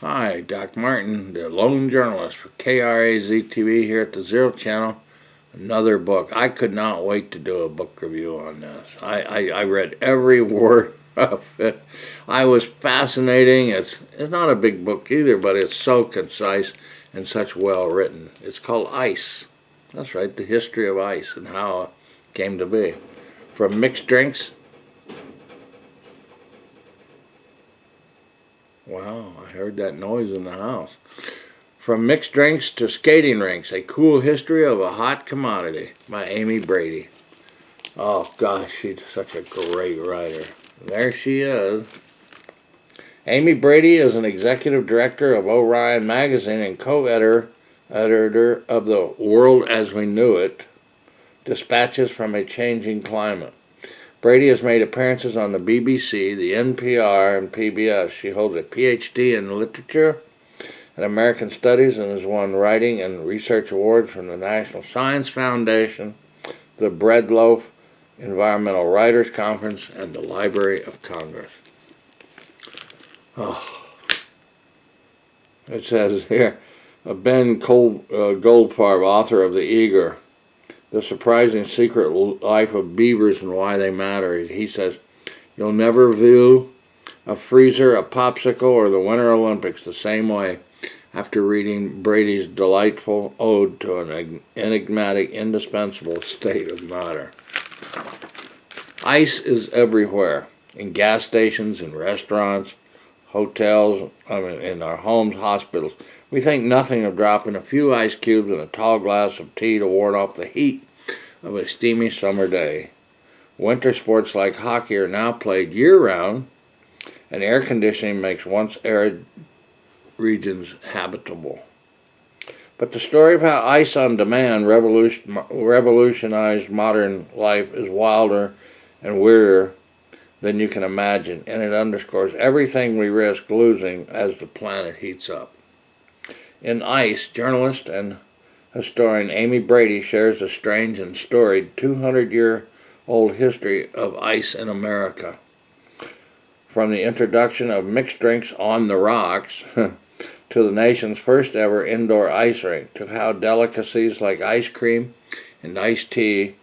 Hi, Doc Martin, the lone journalist for KRAZ-TV here at the Zero Channel. Another book. I could not wait to do a book review on this. I read every word of it. I was fascinating. It's not a big book either, but it's so concise and such well written. It's called Ice. That's right, the history of ice and how it came to be. From mixed drinks. Wow, I heard that noise in the house. From mixed drinks to skating rinks, a cool history of a hot commodity by Amy Brady. Oh gosh, she's such a great writer. There she is. Amy Brady is an executive director of Orion Magazine and co-editor of The World as We Knew It, Dispatches from a Changing Climate. Brady has made appearances on the BBC, the NPR, and PBS. She holds a PhD in literature and American Studies and has won writing and research awards from the National Science Foundation, the Bread Loaf Environmental Writers Conference, and the Library of Congress. Oh, it says here, Ben Goldfarb, author of The Eager, The Surprising Secret Life of Beavers and Why They Matter. He says, you'll never view a freezer, a popsicle, or the Winter Olympics the same way after reading Brady's delightful ode to an enigmatic, indispensable state of matter. Ice is everywhere, in gas stations, in restaurants, hotels, in our homes, hospitals. We think nothing of dropping a few ice cubes in a tall glass of tea to ward off the heat of a steamy summer day. Winter sports like hockey are now played year-round, and air conditioning makes once arid regions habitable. But the story of how ice on demand revolutionized modern life is wilder and weirder than you can imagine, and it underscores everything we risk losing as the planet heats up. In Ice, journalist and historian Amy Brady shares the strange and storied 200-year-old history of ice in America. From the introduction of mixed drinks on the rocks to the nation's first ever indoor ice rink, to how delicacies like ice cream and iced tea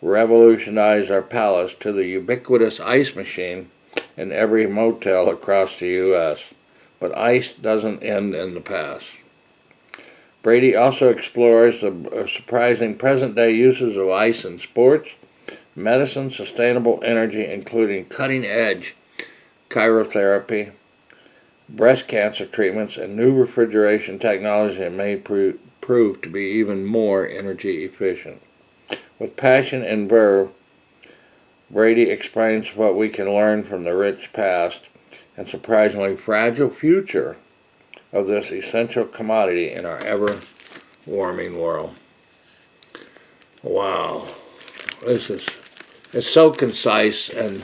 revolutionized our palates, to the ubiquitous ice machine in every motel across the U.S. But ice doesn't end in the past. Brady also explores the surprising present-day uses of ice in sports, medicine, sustainable energy, including cutting-edge cryotherapy, breast cancer treatments, and new refrigeration technology that may prove to be even more energy efficient. With passion and verve, Brady explains what we can learn from the rich past and surprisingly fragile future of this essential commodity in our ever-warming world. Wow, it's so concise, and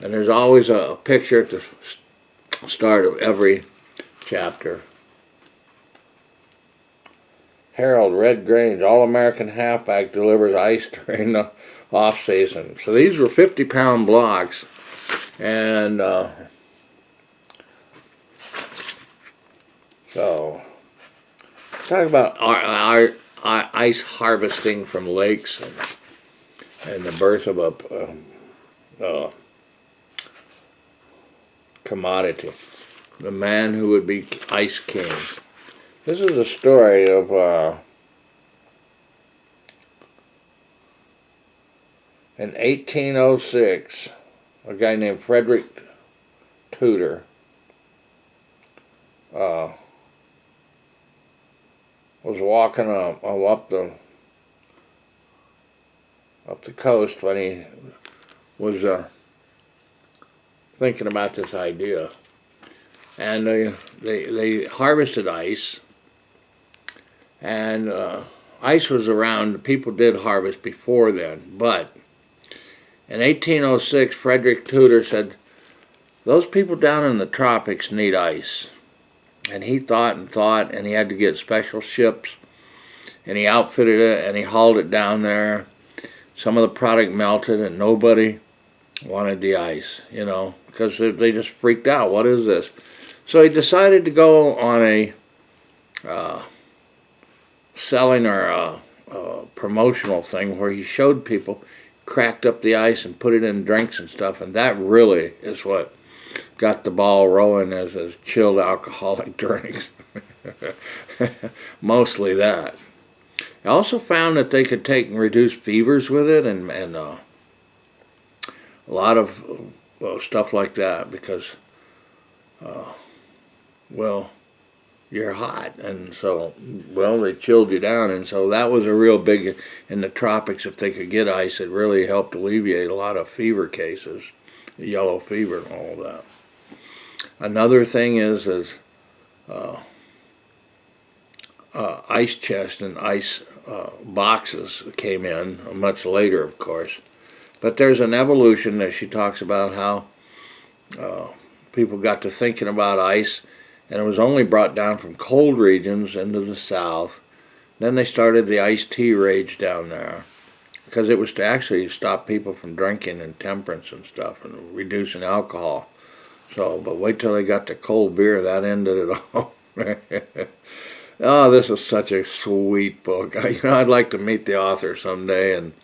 there's always a picture at the start of every chapter. Harold, Red Grange, All-American halfback, delivers ice during the off-season. So these were 50-pound blocks, and so talk about our ice harvesting from lakes and the birth of a commodity. The man who would be Ice King. This is a story of in 1806, a guy named Frederick Tudor was walking up the coast when he was thinking about this idea, and they harvested ice. And ice was around, people did harvest before then, but in 1806, Frederick Tudor said, those people down in the tropics need ice. And he thought and thought, and he had to get special ships, and he outfitted it, and he hauled it down there. Some of the product melted, and nobody wanted the ice, because they just freaked out. What is this? So he decided to go on a selling or promotional thing where he showed people, cracked up the ice and put it in drinks and stuff, and that really is what got the ball rolling as chilled alcoholic drinks. Mostly that. I also found that they could take and reduce fevers with it, and a lot of stuff like that, because well, you're hot, and so, well, they chilled you down, and so that was a real big, in the tropics, if they could get ice, it really helped alleviate a lot of fever cases, yellow fever and all of that. Another thing is ice chest and ice boxes came in much later, of course, but there's an evolution that she talks about how people got to thinking about ice, and it was only brought down from cold regions into the south. Then they started the iced tea rage down there, because it was to actually stop people from drinking and temperance and stuff and reducing alcohol. So, but wait till they got to cold beer, that ended it all. Oh, this is such a sweet book. I'd like to meet the author someday and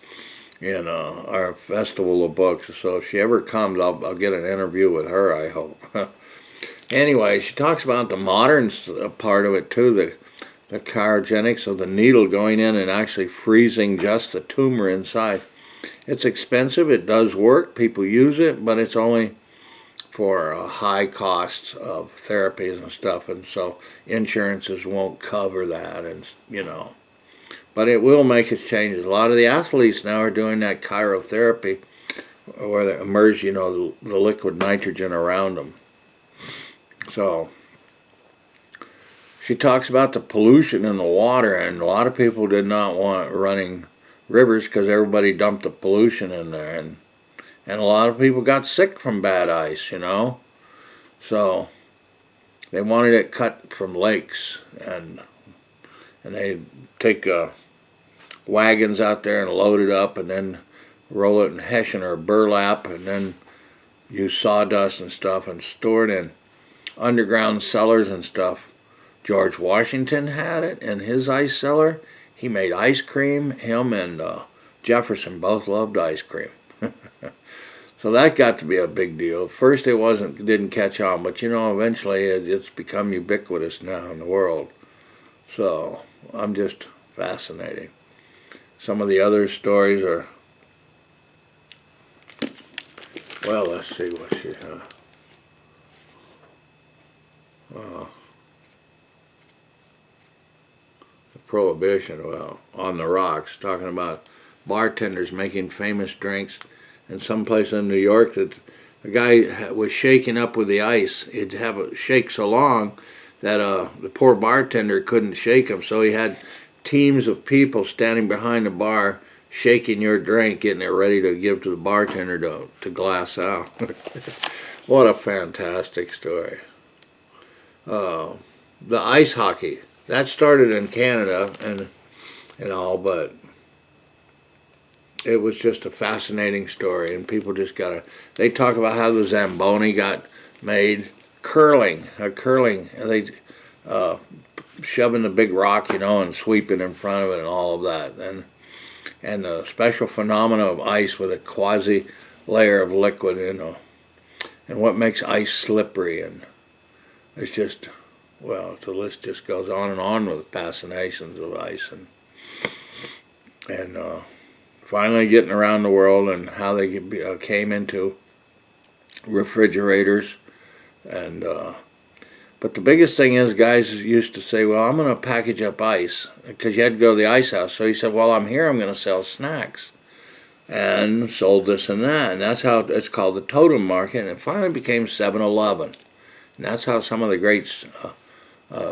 our festival of books. So if she ever comes, I'll get an interview with her, I hope. Anyway, she talks about the modern part of it too, the cryogenics of the needle going in and actually freezing just the tumor inside. It's expensive, it does work, people use it, but it's only for high costs of therapies and stuff, and so insurances won't cover that, and But it will make its changes. A lot of the athletes now are doing that cryotherapy, where they immerse, the liquid nitrogen around them. So she talks about the pollution in the water, and a lot of people did not want running rivers because everybody dumped the pollution in there, and a lot of people got sick from bad ice, So they wanted it cut from lakes, and they take wagons out there and load it up, and then roll it in hessian or burlap, and then use sawdust and stuff and store it in underground cellars and stuff. George Washington had it in his ice cellar. He made ice cream. Him and Jefferson both loved ice cream. So that got to be a big deal. First it didn't catch on, but eventually it's become ubiquitous now in the world. So I'm just fascinating. Some of the other stories are, well, let's see what she the Prohibition, well, on the rocks, talking about bartenders making famous drinks. In some place in New York, that a guy was shaking up with the ice. He'd have it shake so long that the poor bartender couldn't shake him, so he had teams of people standing behind the bar shaking your drink, getting it ready to give to the bartender to glass out. What a fantastic story. The ice hockey, that started in Canada and all, but it was just a fascinating story, and people just they talk about how the Zamboni got made. Curling, they shoving the big rock, and sweeping in front of it and all of that, and the special phenomena of ice with a quasi layer of liquid, and what makes ice slippery, and it's just, well, the list just goes on and on with the fascinations of ice, and finally getting around the world and how they came into refrigerators, and but the biggest thing is, guys used to say, well, I'm going to package up ice, because you had to go to the ice house. So he said, well, I'm here, I'm going to sell snacks, and sold this and that, and that's how it's called the totem market, and it finally became 7-Eleven, and that's how some of the great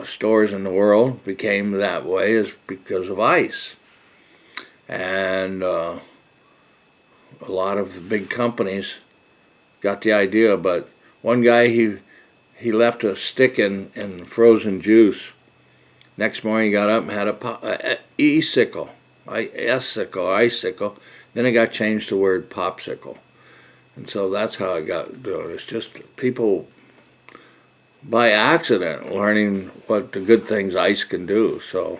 stores in the world became that way, is because of ice. And a lot of the big companies got the idea, but one guy, he left a stick in frozen juice. Next morning he got up and had a icicle. Then it got changed to the word popsicle. And so that's how it got done. It's just people by accident learning what the good things ice can do. So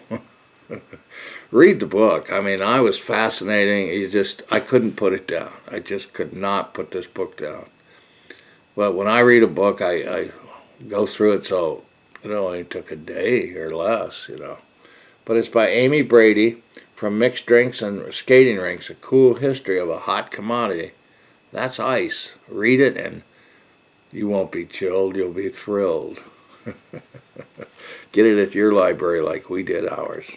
read the book. I mean, I was fascinating. I couldn't put it down. I just could not put this book down. But when I read a book, I go through it, so it only took a day or less, But it's by Amy Brady, From Mixed Drinks and Skating Rinks, A Cool History of a Hot Commodity. That's ice. Read it and you won't be chilled, you'll be thrilled. Get it at your library like we did ours.